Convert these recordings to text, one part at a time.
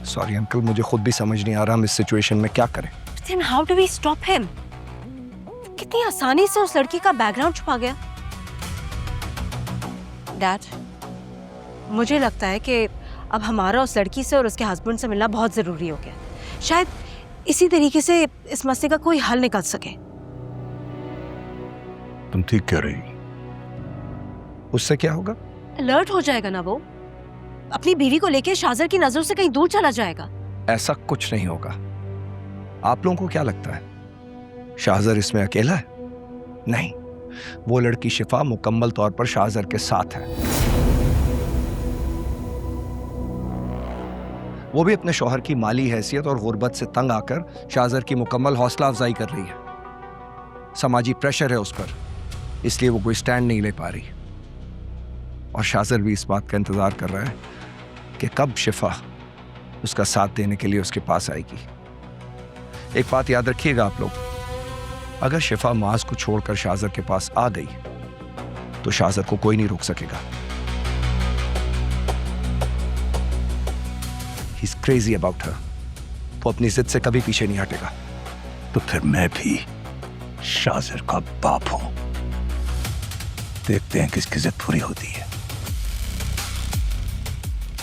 Sorry uncle, मुझे खुद भी समझ नहीं आ रहा हम इस सिचुएशन में क्या करें। Then how do we stop him? कितनी आसानी से उस लड़की का बैकग्राउंड छुपा गया। डैड, मुझे लगता है कि अब हमारा उस लड़की से और उसके हस्बैंड से मिलना बहुत जरूरी हो गया। शायद इसी तरीके से इस मसले का कोई हल निकल सके। तुम ठीक कह रही। उससे क्या होगा? अलर्ट हो जाएगा ना वो, अपनी बीवी को लेके शाहजर की नजरों से कहीं दूर चला जाएगा। ऐसा कुछ नहीं होगा। आप लोगों को क्या लगता है शाहजर इसमें अकेला है? नहीं, वो लड़की शिफा मुकम्मल तौर पर शाहजर के साथ है। वो भी अपने शौहर की माली हैसियत और गुर्बत से तंग आकर शाहजर की मुकम्मल हौसला अफजाई कर रही है। समाजी प्रेशर है उस पर, इसलिए वो कोई स्टैंड नहीं ले पा रही। और शाहजर भी इस बात का इंतजार कर रहा है कि कब शिफा उसका साथ देने के लिए उसके पास आएगी। एक बात याद रखिएगा आप लोग, अगर शिफा माज को छोड़कर शाहजर के पास आ गई तो शाहजर को कोई नहीं रोक सकेगा। He's crazy about her. वो अपनी जिद से कभी पीछे नहीं हटेगा। तो फिर मैं भी शाहजर का बाप हूं। देखते हैं किसकी जिद पूरी होती है।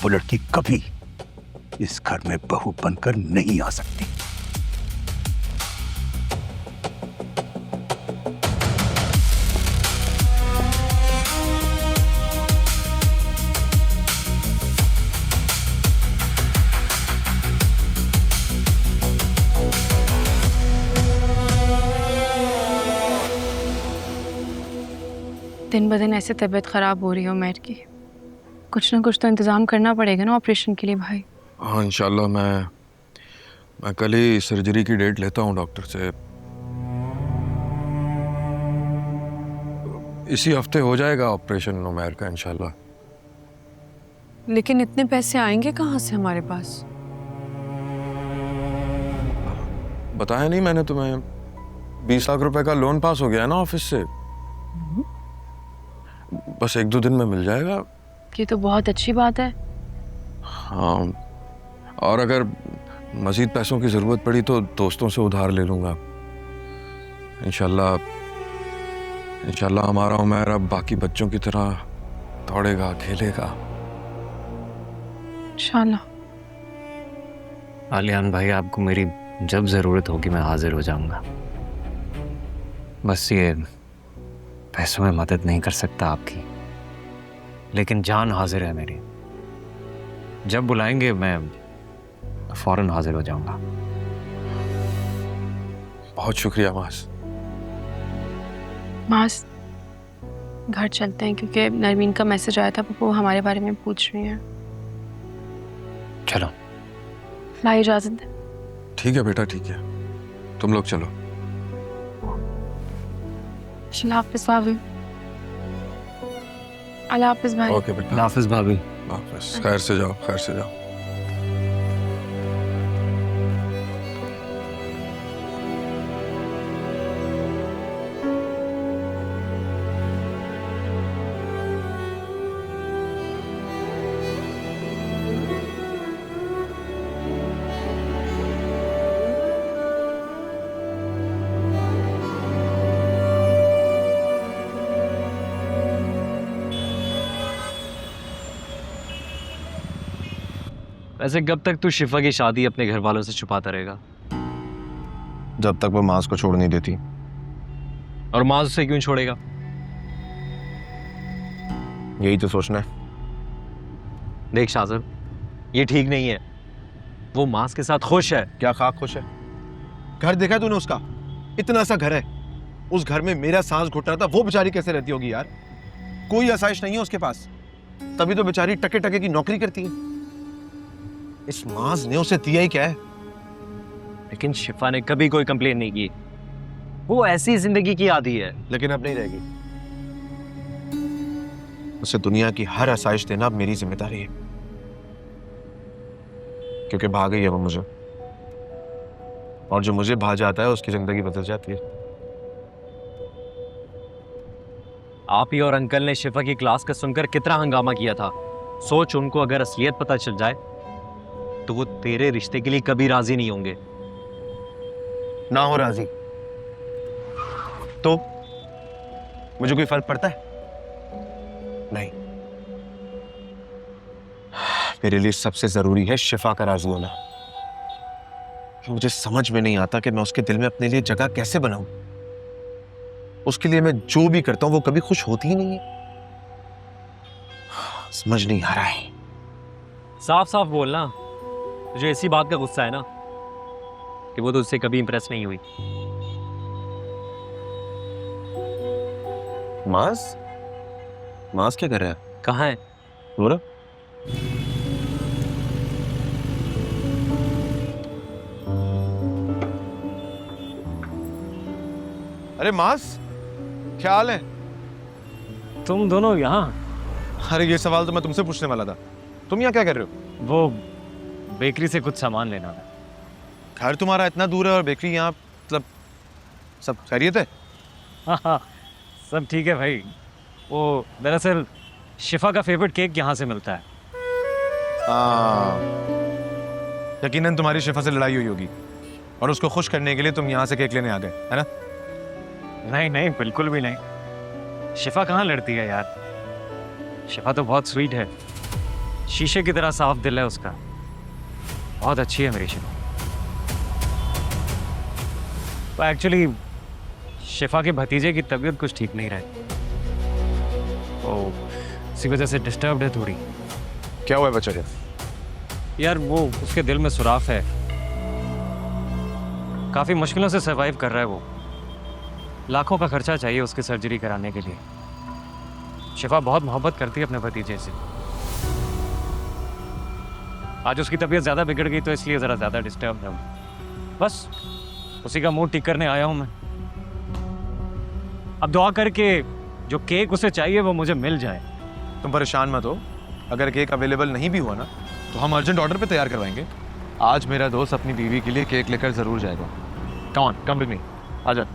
वो लड़की कभी इस घर में बहू बनकर नहीं आ सकती। दिन ब दिन ऐसे तबीयत ख़राब हो रही है उमैर की। कुछ ना कुछ तो इंतज़ाम करना पड़ेगा ना ऑपरेशन के लिए भाई। हाँ इंशाल्लाह मैं कल ही सर्जरी की डेट लेता हूँ डॉक्टर से। इसी हफ्ते हो जाएगा ऑपरेशन उमैर का इंशाल्लाह। लेकिन इतने पैसे आएंगे कहाँ से हमारे पास? बताया नहीं मैंने तुम्हें, 20 लाख रुपए का लोन पास हो गया है ना ऑफिस से। बस 1-2 दिन में मिल जाएगा। ये तो बहुत अच्छी बात है। हाँ, और अगर मज़ीद पैसों की ज़रूरत पड़ी तो दोस्तों से उधार ले लूँगा। इंशाल्लाह हमारा उमैर अब बाकी बच्चों की तरह दौड़ेगा, खेलेगा। इंशाल्लाह। आलियान भाई, आपको मेरी जब ज़रूरत होगी मैं हाजिर हो जाऊँगा। बस ये पैसों में मदद नहीं कर सकता आपकी, लेकिन जान हाजिर है मेरी। जब बुलाएंगे मैं फौरन हाजिर हो जाऊंगा। बहुत शुक्रिया मास। मास, घर चलते हैं क्योंकि नरमीन का मैसेज आया था, वो हमारे बारे में पूछ रही है। चलो। भाई इजाज़त दे। ठीक है बेटा, ठीक है, तुम लोग चलो। अल्लाह हाफ़िज़ भाभी। अल्लाह हाफ़िज़ भाई। ओके बेटा। हाफिज भाभी। वापस खैर से जाओ, खैर से जाओ। वैसे कब तक तू शिफा की शादी अपने घर वालों से छुपाता रहेगा? जब तक वो मास को छोड़ नहीं देती। और माज उसे क्यों छोड़ेगा? यही तो सोचना है। देख शाहजर, ये ठीक नहीं है। वो मास के साथ खुश है। क्या खाक खुश है? घर देखा तूने उसका? इतना सा घर है, उस घर में मेरा सांस घुट रहा था, वो बेचारी कैसे रहती होगी यार? कोई आसाइश नहीं है उसके पास, तभी तो बेचारी टके टके की नौकरी करती है। इस माज ने उसे दिया ही क्या है? लेकिन शिफा ने कभी कोई कंप्लेन नहीं की। वो ऐसी जिंदगी की आदी है। लेकिन अब नहीं रहेगी। उसे दुनिया की हर आसाइश देना अब मेरी जिम्मेदारी है, क्योंकि भाग गई है वो मुझे, और जो मुझे भा जाता है उसकी जिंदगी बदल जाती है। आप ही और अंकल ने शिफा की क्लास का सुनकर कितना हंगामा किया था। सोच, उनको अगर असलियत पता चल जाए तो वो तेरे रिश्ते के लिए कभी राजी नहीं होंगे। ना हो राजी तो मुझे कोई फर्क पड़ता है? नहीं। मेरे लिए सबसे जरूरी है शिफा का राजी होना। मुझे समझ में नहीं आता कि मैं उसके दिल में अपने लिए जगह कैसे बनाऊं। उसके लिए मैं जो भी करता हूं वो कभी खुश होती ही नहीं है। समझ नहीं आ रहा है। साफ साफ बोलना, तुझे इसी बात का गुस्सा है ना कि वो तो उससे कभी इंप्रेस नहीं हुई। मास मास क्या कर रहा है? कहाँ है? बोलो। अरे मास, क्या हाल है? तुम दोनों यहाँ? अरे ये सवाल तो मैं तुमसे पूछने वाला था। तुम यहाँ क्या कर रहे हो? वो बेकरी से कुछ सामान लेना है। घर तुम्हारा इतना दूर है और बेकरी यहाँ, मतलब सब खैरियत है? हाँ, सब ठीक है भाई। वो दरअसल शिफा का फेवरेट केक यहाँ से मिलता है। यकीनन तुम्हारी शिफा से लड़ाई हुई होगी और उसको खुश करने के लिए तुम यहाँ से केक लेने आ गए, है ना? नहीं नहीं, बिल्कुल भी नहीं। शिफा कहाँ लड़ती है यार। शिफा तो बहुत स्वीट है, शीशे की तरह साफ दिल है उसका। बहुत अच्छी है मेरी शिफा। तो एक्चुअली शिफा के भतीजे की तबीयत कुछ ठीक नहीं रही, तो इसी वजह से डिस्टर्ब्ड है थोड़ी। क्या हुआ है बच्चे को? यार वो उसके दिल में सुराख है, काफी मुश्किलों से सरवाइव कर रहा है वो। लाखों का खर्चा चाहिए उसकी सर्जरी कराने के लिए। शिफा बहुत मोहब्बत करती है अपने भतीजे से। आज उसकी तबीयत ज्यादा बिगड़ गई तो इसलिए जरा ज्यादा डिस्टर्ब है। बस उसी का मूड ठीक करने आया हूं मैं। अब दुआ करके जो केक उसे चाहिए वो मुझे मिल जाए। तुम परेशान मत हो, अगर केक अवेलेबल नहीं भी हुआ ना तो हम अर्जेंट ऑर्डर पे तैयार करवाएंगे। आज मेरा दोस्त अपनी बीवी के लिए केक लेकर जरूर जाएगा। कम विद मी, आजा।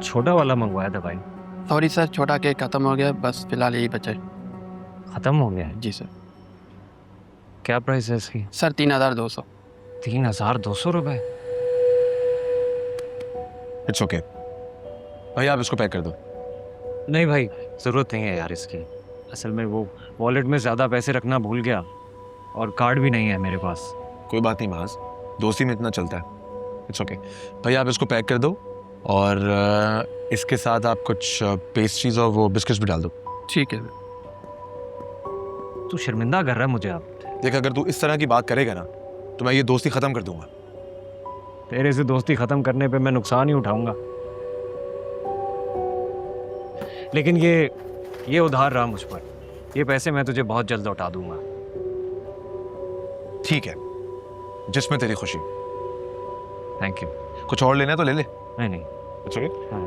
छोटा वाला मंगवाया था भाई। सॉरी सर, छोटा केक खत्म हो गया, बस फिलहाल यही बचा है। खत्म हो गया है? जी सर। क्या प्राइस है इसकी? सर 3200। 3200 रुपए? इट्स ओके भाई, आप इसको पैक कर दो। नहीं भाई, ज़रूरत नहीं है यार इसकी। असल में वो वॉलेट में ज़्यादा पैसे रखना भूल गया और कार्ड भी नहीं है मेरे पास। कोई बात नहीं माज, दोस्ती में इतना चलता है। इट्स ओके भाई, आप इसको पैक कर दो और इसके साथ आप कुछ पेस्ट्रीज और वो बिस्किट्स भी डाल दो। ठीक है। तू शर्मिंदा कर रहा है मुझे अब। देख, अगर तू इस तरह की बात करेगा ना तो मैं ये दोस्ती खत्म कर दूंगा। तेरे से दोस्ती खत्म करने पे मैं नुकसान ही उठाऊंगा, लेकिन ये उधार रहा मुझ पर। ये पैसे मैं तुझे बहुत जल्द लौटा दूंगा। ठीक है, जिसमें तेरी खुशी। Thank you. कुछ और लेना है तो ले ले। नहीं नहीं, इट्स ओके। हाँ।